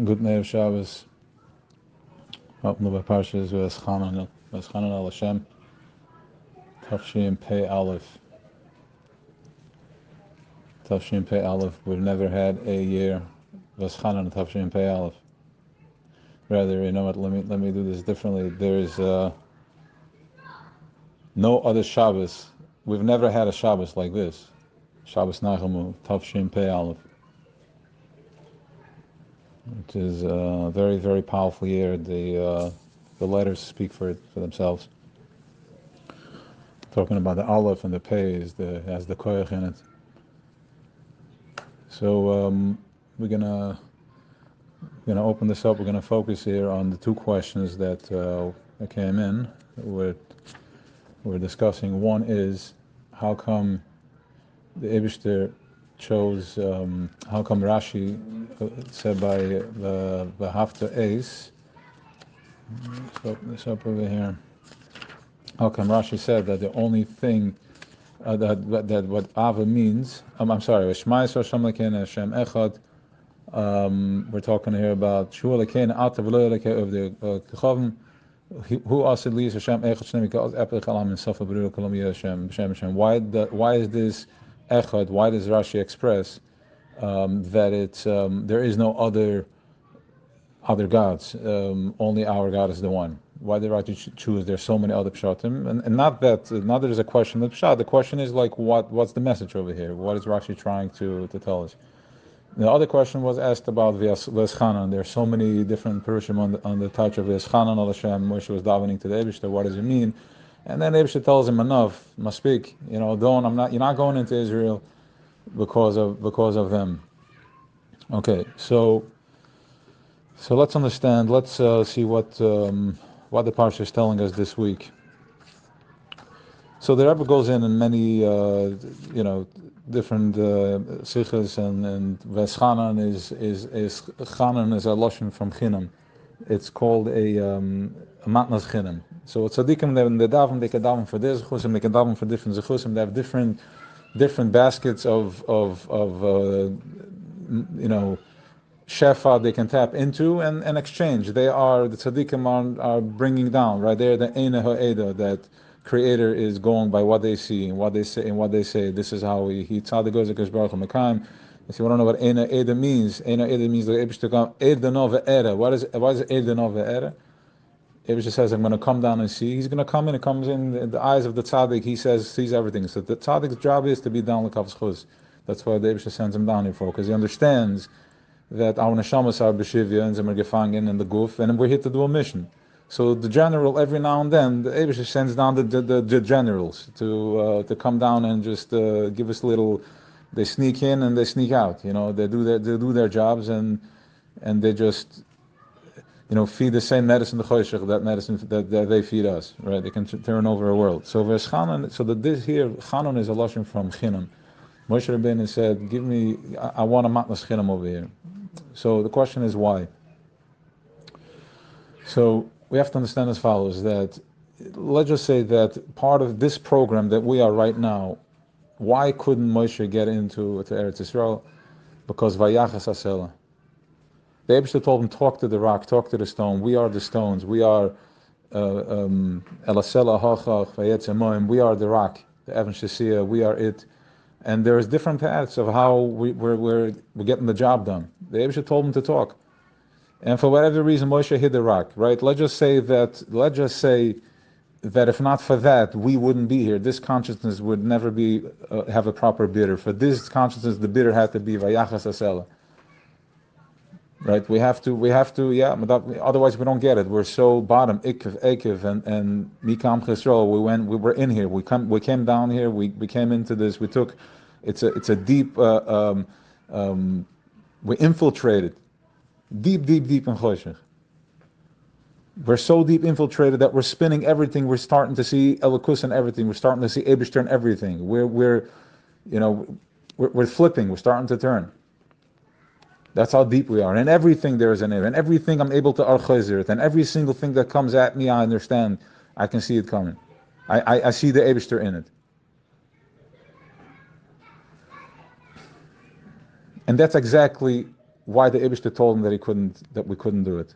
Good night, Shabbos. Up no Parshas Veschanan Al Hashem. Tafshin Pei Aleph. Tafshin Pei Aleph. We've never had a year Veschanan Tafshin Pei Aleph. Rather, you know what? Let me do this differently. There's no other Shabbos. We've never had a Shabbos like this. Shabbos נחמו Tafshin Pei Aleph. It is a very, very powerful year. The letters speak for themselves. Talking about the Aleph and the Pei has the koyach in it. So we're gonna open this up. We're gonna focus here on the two questions that came in. We're discussing. One is, how come the Eibishter chose, how come Rashi said by the Hafta Ace, let's open this up over here. How come Rashi said that the only thing that what Ava means, I'm sorry, Shema Yisrael Hashem Elokeinu Hashem Echad. We're talking here about Shua Elokeinu Ata V'lo Elokei of the Kechavim. Who asid li Hashem Echad Shnei Mikal Epich Alam and Sofa B'Ru Kolam Hashem B'Shem Hashem. Why is this Echad? Why does Rashi express that it's there is no other gods? Only our God is the one. Why did Rashi choose? There's so many other pshatim, and not that there's a question of pshat. The question is like, what's the message over here? What is Rashi trying to tell us? The other question was asked about Veschanan. There are so many different perushim on the touch of Veschanan al Hashem. Moshe was davening to the Eibishter. What does it mean? And then Eibishter tells him, enough, must speak. You're not going into Israel because of them. Okay, so let's understand. Let's see what the parsha is telling us this week. So the Rebbe goes in many different sichas, and Veschanan is Chanan is a lashon from Chinam. It's called a matnas Chinam. So tzaddikim, they can daven for this chusim, they can daven for different zechusim. They have different baskets of shefa they can tap into and exchange. The tzaddikim are bringing down, right there, the Eina Ha'eda, that Creator is going by what they see and what they say. This is how he tzaddik goes against Baruch HaMekayim. If you want to know what Eina Eda means, Eina Eda means the Eibishter come Eda Nova Era. Why is Eda Nova Era? Eibishter says, I'm going to come down and see. He's going to come in. It comes in the eyes of the tzaddik. He sees everything. So the tzaddik's job is to be down l'kav's chuz. That's why the Eibishter sends him down here for, because he understands that our neshamas are b'shivya and zemer gefangen in the guf, and we're here to do a mission. So the general, every now and then, the Eibishter sends down the generals to come down and just give us little. They sneak in and they sneak out. They do their jobs, and they just feed the same medicine, the choshech, that medicine that they feed us. Right? They can turn over a world. So Veschanan. So this here, Chanan is a lashon from Chinam. Moshe Rabbeinu said, "Give me. I want a matnas Chinam over here." So the question is why. So we have to understand as follows, that let's just say that part of this program that we are right now, why couldn't Moshe get into Eretz Yisrael? Because Vayachas Asela. The Eibishter told him, talk to the rock, talk to the stone. We are the stones. We are Elasela Hachach Vayetzemoim. We are the rock, the Evan Shesia. We are it. And there's different paths of how we're getting the job done. The Eibishter told him to talk. And for whatever reason, Moshe hit the rock, right? Let's just say that if not for that, we wouldn't be here. This consciousness would never have a proper bidder. For this consciousness, the bidder had to be Vayachas Asela. Right? We have to, otherwise we don't get it. We're so bottom, Ikiv, and Mikam Chesro. We were in here. We came down here. We came into this. It's a deep. We infiltrated. Deep in Choshech. We're so deep infiltrated that we're spinning everything. We're starting to see Elokus in everything. We're starting to see Eibishter in everything. We're flipping. We're starting to turn. That's how deep we are. And everything there is an air. And everything I'm able to archazir it. And every single thing that comes at me, I understand. I can see it coming. I see the Eibishter in it. And that's exactly why the Eibishter told him that we couldn't do it,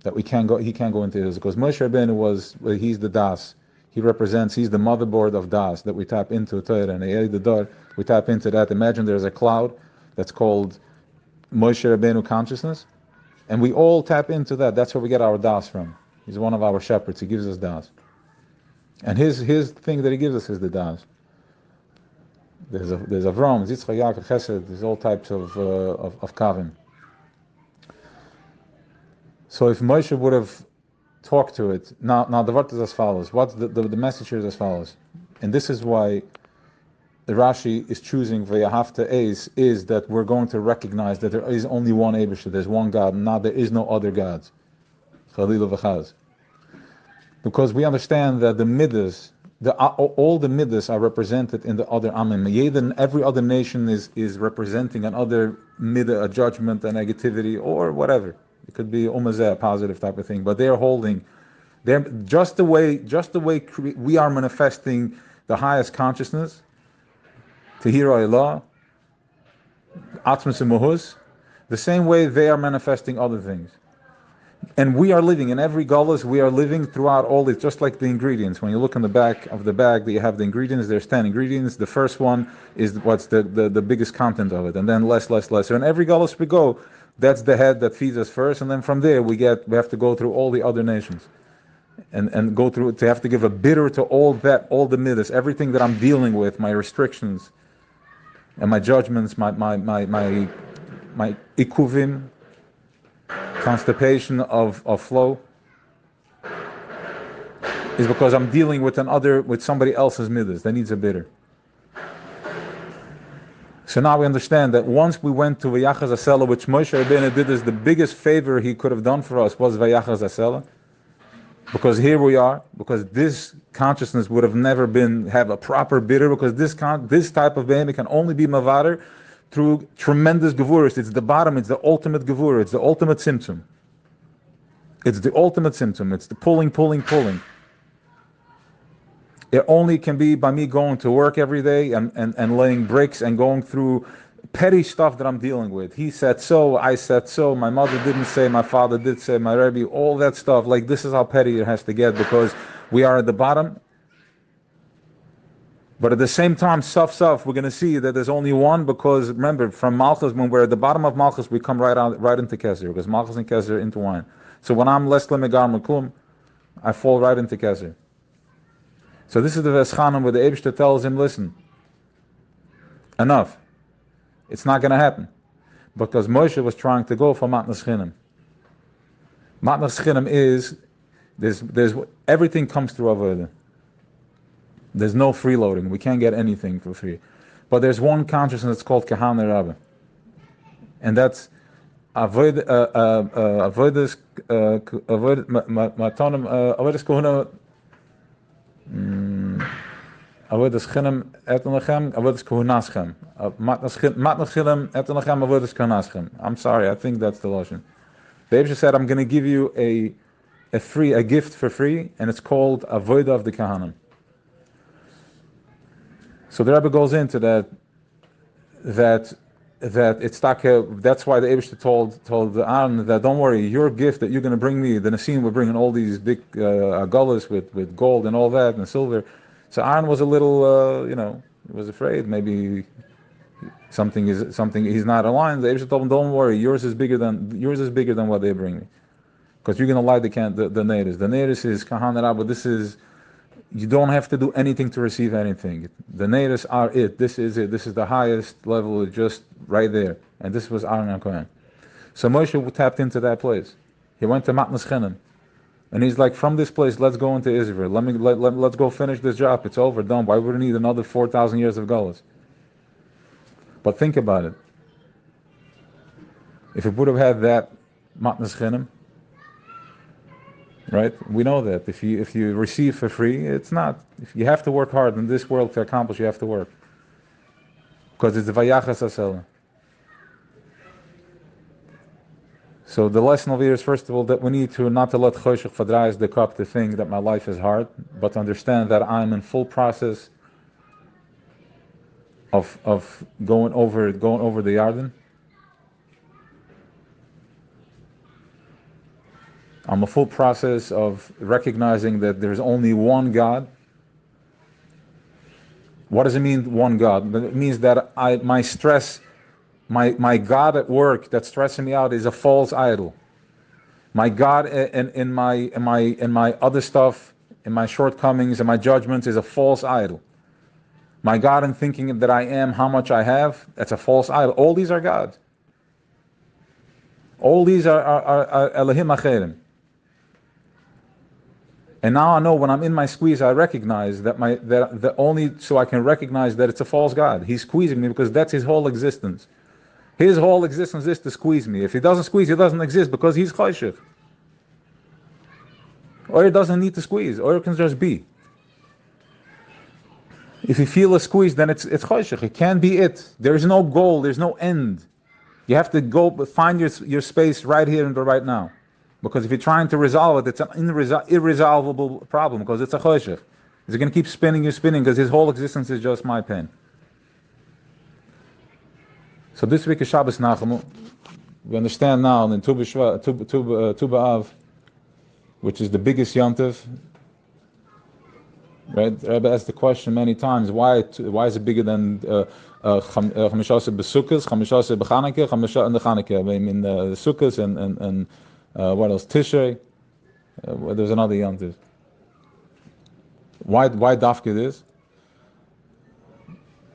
that he can't go into Israel, because Moshe Rabbeinu he's the Das. He's the motherboard of Das that we tap into Torah, and the door we tap into that. Imagine there's a cloud that's called Moshe Rabbeinu consciousness, and we all tap into that. That's where we get our Das from. He's one of our shepherds. He gives us Das, and his thing that he gives us is the Das. There's Avram, Yitzchak, Yaakov, Chesed. There's all types of kavim. So if Moshe would have talked to it, now the word is as follows. What's the message here is as follows, and this is why the Rashi is choosing V'yahavta Eis, is that we're going to recognize that there is only one Eibusha, there's one God, and there is no other gods. Chalilu v'chaz. Because we understand that the midas, all the midas are represented in the other amim. Every other nation is representing another midah, a judgment, a negativity, or whatever. It could be umazeh, a positive type of thing. But they're just the way we are manifesting the highest consciousness, Tehira Elah, Atzmas and Muhuz, the same way they are manifesting other things. And we are living in every gullus, we are living throughout all this, just like the ingredients. When you look in the back of the bag that you have the ingredients, there's 10 ingredients. The first one is what's the biggest content of it, and then less. So in every gullus we go, that's the head that feeds us first, and then from there we have to go through all the other nations. And go through to have to give a bitter to all the midas, everything that I'm dealing with, my restrictions and my judgments, my ikuvim, constipation of flow, is because I'm dealing with somebody else's midas that needs a bitter. So now we understand that once we went to Vayachas Asela, which Moshe Rabbeinu did as the biggest favor he could have done for us was Vayachas Asela, because here we are, because this consciousness would have never have a proper bitter, because this type of behemoth can only be mavader through tremendous gevuras. It's the bottom, it's the ultimate gevura, it's the ultimate symptom. It's the ultimate symptom, it's the pulling. It only can be by me going to work every day and laying bricks and going through petty stuff that I'm dealing with. He said so, I said so, my mother didn't say, my father did say, my Rebbe, all that stuff. Like, this is how petty it has to get, because we are at the bottom. But at the same time, we're going to see that there's only one, because remember, from Malchus, when we're at the bottom of Malchus, we come right into Keser, because Malchus and Keser intertwine. So when I'm less lemegar makum, I fall right into Keser. So this is the Veschanim where the Eibishter tells him, listen, enough. It's not going to happen. Because Moshe was trying to go for Matnas Chinim. Matnas Chinim is, there's everything comes through Avodah. There's no freeloading. We can't get anything for free. But there's one consciousness that's called Kahana Rabba. And that's Avodas Kohuna, Avodas Chinim Etanachem, Avodas Kohunaschem. Matnas Chinim Etanachem, Avodas Kohunaschem. I'm sorry, I think that's the Lashon. The Eibusha said, I'm going to give you a gift for free, and it's called Avodah of the Kahanim. So the Rebbe goes into that it's that's why the Eibusha told Aaron that, don't worry, your gift that you're going to bring me, the Nassim were bringing all these big agulas with gold and all that and silver. So Aaron was a little, he was afraid maybe something he's not aligned. The Eibusha told him, don't worry, yours is bigger than what they bring me, because you're going to light the neiris. The neiris is Kahana Rabba. This is, you don't have to do anything to receive anything. The neiris are it. This is it. This is the highest level, just right there. And this was Aaron HaKohen. So Moshe tapped into that place. He went to Matnas Chinim. And he's like, from this place, let's go into Israel. Let's go finish this job. It's over, done. Why would we need another 4,000 years of Gullus? But think about it. If it would have had that Matnas Chinim, right? We know that if you receive for free, it's not. If you have to work hard in this world to accomplish, you have to work, because it's the Vayachas Asela. So the lesson over here is, first of all, that we need to not to let Choshech Fadrais the cup to think that my life is hard, but to understand that I'm in full process of going over the Yarden. I'm a full process of recognizing that there's only one God. What does it mean, one God? It means that my stress, my God at work that's stressing me out is a false idol. My God in my other stuff, in my shortcomings and my judgments is a false idol. My God in thinking that I am how much I have, that's a false idol. All these are gods. All these are Elohim Acherim. And now I know when I'm in my squeeze, I recognize that only so I can recognize that it's a false God. He's squeezing me because that's his whole existence. His whole existence is to squeeze me. If he doesn't squeeze, he doesn't exist because he's choshech. Or he doesn't need to squeeze, or it can just be. If you feel a squeeze, then it's choshech. It can't be it. There is no goal. There's no end. You have to go find your space right here and right now. Because if you're trying to resolve it, it's an irresolvable problem because it's a choshech. It's going to keep spinning because his whole existence is just my pain. So this week is Shabbos נחmo. We understand now in Tu B'Av, which is the biggest yontif. Right? The Rebbe asked the question many times: Why is it bigger than Chamishase B'Sukkos, Chamishase B'Chanukah, Chamishase and the Chanukah? I mean, the Sukkos and what else? Tishrei. There's another yontif. Why Dafka this?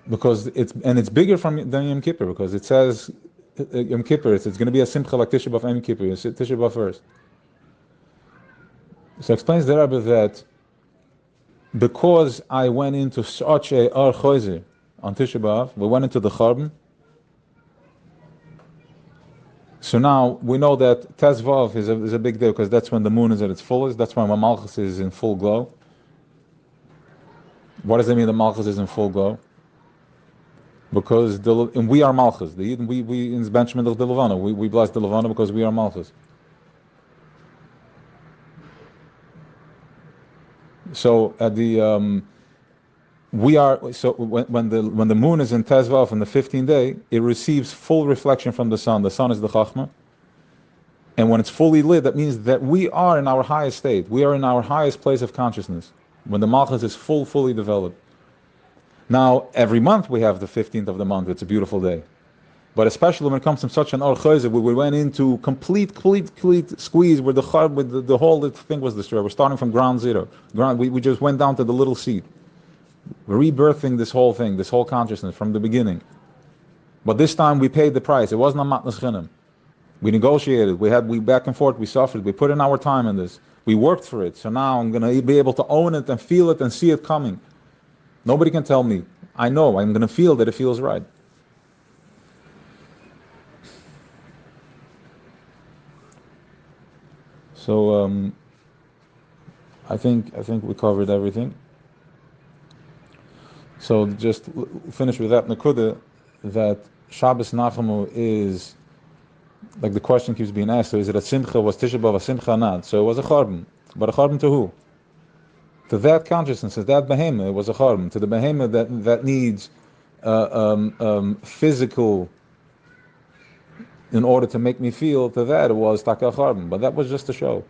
Because it's bigger than Yom Kippur, because it says Yom Kippur, it's going to be a simcha like Tisha B'Av and Yom Kippur. Tisha B'Av first. So explains the Rebbe that because I went into such a Ar Chozer on Tisha B'Av, we went into the Charbon. So now we know that Tez Vav is a big deal because that's when the moon is at its fullest. That's when Malchus is in full glow. What does it mean that Malchus is in full glow? Because and we are Malchus. We in Benjamin of the Levana. We bless the Levana because we are Malchus. So at the we are so when the moon is in Tezvav on the 15th day, it receives full reflection from the sun. The sun is the Chachma, and when it's fully lit, that means that we are in our highest state. We are in our highest place of consciousness when the Malchus is fully developed. Now, every month we have the 15th of the month. It's a beautiful day. But especially when it comes to such an Or Chozer, where we went into complete squeeze, where the whole thing was destroyed. We're starting from ground zero. We just went down to the little seed. We're rebirthing this whole thing, this whole consciousness from the beginning. But this time we paid the price. It wasn't a matnas chinam. We negotiated. We back and forth. We suffered. We put in our time in this. We worked for it. So now I'm going to be able to own it and feel it and see it coming. Nobody can tell me. I know. I'm going to feel that it feels right. So I think we covered everything. So just finish with that Nakuda, that Shabbos נחmo is, like the question keeps being asked, so is it a simcha, was Tisha B'Av a simcha not? So it was a charbon. But a charbon to who? To that consciousness, to that behemoth, it was a charbon. To the behemoth that needs physical in order to make me feel, to that it was taka charbon. But that was just a show.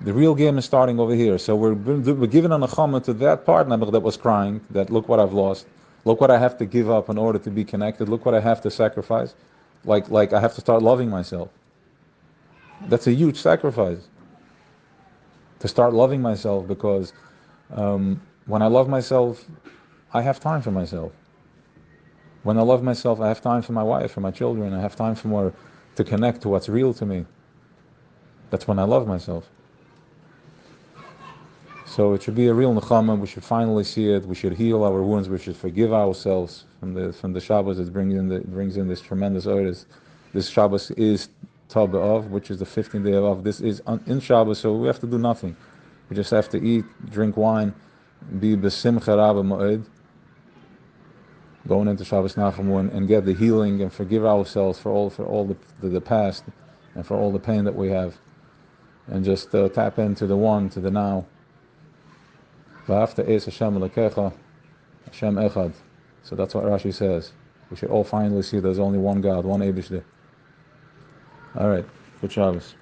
The real game is starting over here. So we're giving a nechama to that partner that was crying, that look what I've lost, look what I have to give up in order to be connected, look what I have to sacrifice. Like I have to start loving myself. That's a huge sacrifice. To start loving myself, because when I love myself, I have time for myself. When I love myself, I have time for my wife, for my children, I have time for more to connect to what's real to me. That's when I love myself. So it should be a real nechama. We should finally see it. We should heal our wounds. We should forgive ourselves from the Shabbos that brings in this tremendous oris. This Shabbos is Ta B'Av, which is the 15th day of Av. This is in Shabbos, so we have to do nothing. We just have to eat, drink wine, be b'simcha rabba ma'od, going into Shabbos נחmo and get the healing and forgive ourselves for all the past and for all the pain that we have, and just tap into the one, to the now. V'afta es Hashem Elokecha, Hashem Echad. So that's what Rashi says. We should all finally see there's only one God, one Eibishter. All right, good Shabbos.